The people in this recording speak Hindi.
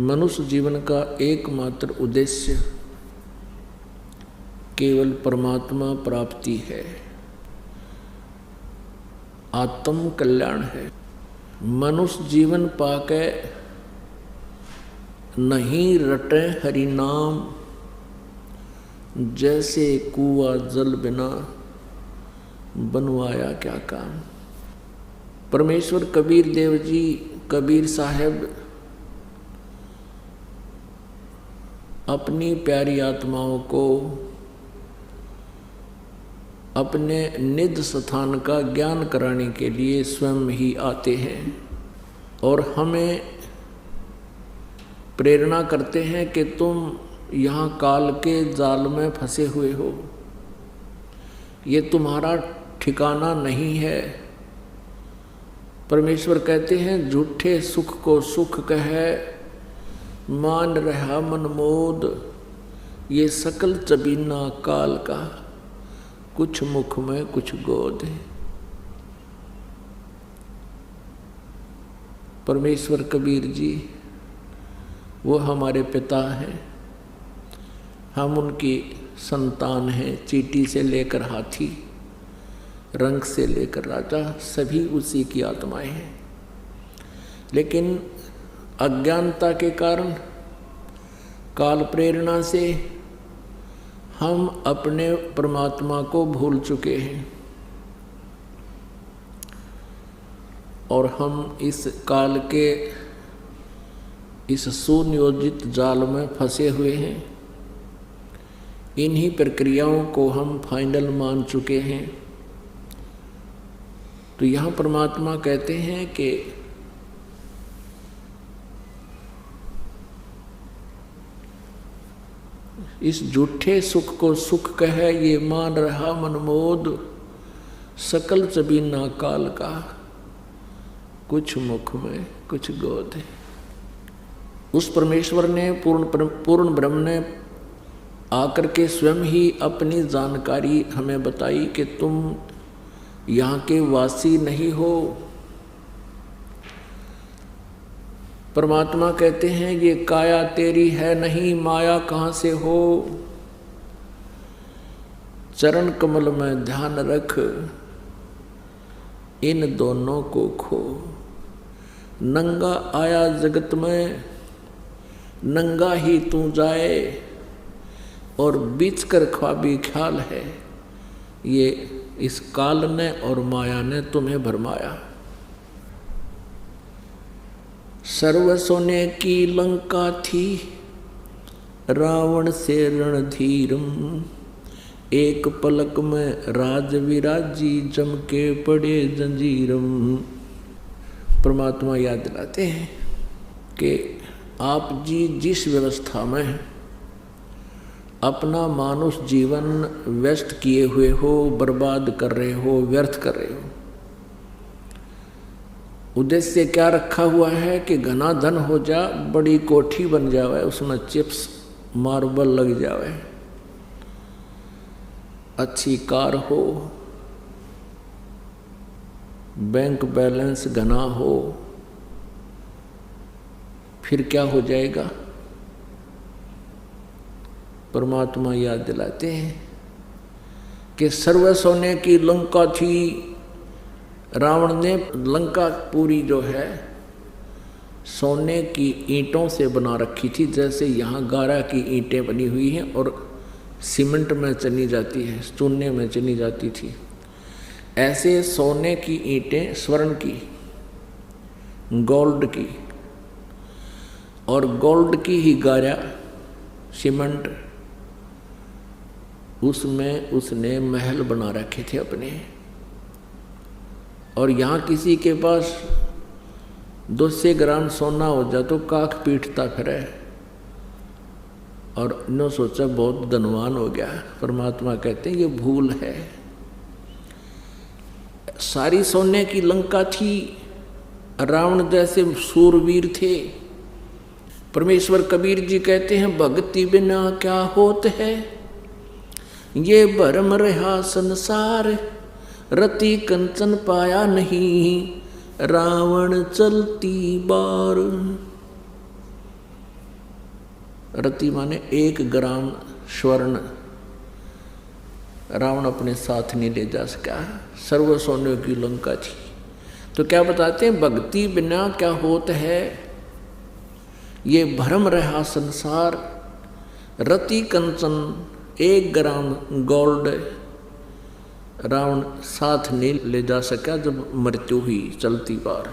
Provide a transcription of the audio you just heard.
मनुष्य जीवन का एकमात्र उद्देश्य केवल परमात्मा प्राप्ति है, आत्म कल्याण है। मनुष्य जीवन पाके नहीं रटे हरि नाम, जैसे कुआं जल बिना बनवाया क्या काम। परमेश्वर कबीर देव जी, कबीर साहब अपनी प्यारी आत्माओं को अपने निज स्थान का ज्ञान कराने के लिए स्वयं ही आते हैं और हमें प्रेरणा करते हैं कि तुम यहाँ काल के जाल में फंसे हुए हो, ये तुम्हारा ठिकाना नहीं है। परमेश्वर कहते हैं झूठे सुख को सुख कहे, मान रहा मन मोद, ये सकल चबीना काल का, कुछ मुख में कुछ गोद है। परमेश्वर कबीर जी वो हमारे पिता हैं, हम उनकी संतान हैं। चींटी से लेकर हाथी, रंग से लेकर राजा, सभी उसी की आत्माएं हैं। लेकिन अज्ञानता के कारण, काल प्रेरणा से हम अपने परमात्मा को भूल चुके हैं और हम इस काल के इस सुनियोजित जाल में फंसे हुए हैं। इन्हीं प्रक्रियाओं को हम फाइनल मान चुके हैं। तो यहाँ परमात्मा कहते हैं कि इस झूठे सुख को सुख कहे, ये मान रहा मनमोद, सकल चबीना काल का, कुछ मुख में कुछ गोद है। उस परमेश्वर ने पूर्ण ब्रह्म ने आकर के स्वयं ही अपनी जानकारी हमें बताई कि तुम यहाँ के वासी नहीं हो। परमात्मा कहते हैं ये काया तेरी है नहीं, माया कहाँ से हो। चरण कमल में ध्यान रख, इन दोनों को खो। नंगा आया जगत में, नंगा ही तू जाए, और बीच कर ख्वाबी ख्याल है, ये इस काल ने और माया ने तुम्हें भरमाया। सर्व सोने की लंका थी, रावण से रणधीरम, एक पलक में राज विराजी, जम के पड़े जंजीरम। परमात्मा याद दिलाते हैं कि आप जी जिस व्यवस्था में अपना मानुष जीवन व्यस्त किए हुए हो, बर्बाद कर रहे हो, व्यर्थ कर रहे हो, उद्देश्य क्या रखा हुआ है कि घना धन हो जा, बड़ी कोठी बन जावे, उसमें चिप्स मार्बल लग जावे, अच्छी कार हो, बैंक बैलेंस घना हो, फिर क्या हो जाएगा। परमात्मा याद दिलाते हैं कि सर्व सोने की लंका थी। रावण ने लंका पूरी जो है सोने की ईंटों से बना रखी थी, जैसे यहाँ गारा की ईंटें बनी हुई हैं और सीमेंट में चनी जाती है, चूने में चनी जाती थी, ऐसे सोने की ईंटें, स्वर्ण की, गोल्ड की, और गोल्ड की ही गारा सीमेंट, उसमें उसने महल बना रखे थे अपने। और यहाँ किसी के पास 200 ग्राम सोना हो जाए तो काख पीटता फिरे और इन्हों सोचा बहुत धनवान हो गया। परमात्मा कहते हैं ये भूल है। सारी सोने की लंका थी, रावण जैसे सूरवीर थे। परमेश्वर कबीर जी कहते हैं भक्ति बिना क्या होत है, ये भरम रहा संसार, रति कंचन पाया नहीं, रावण चलती बार। रति माने 1 ग्राम स्वर्ण रावण अपने साथ नहीं ले जा सका। सर्व सोने की लंका थी। तो क्या बताते हैं, भक्ति बिना क्या होता है, ये भ्रम रहा संसार। रति कंचन 1 ग्राम गोल्ड रावण साथ नहीं ले जा सका जब मृत्यु हुई चलती बार।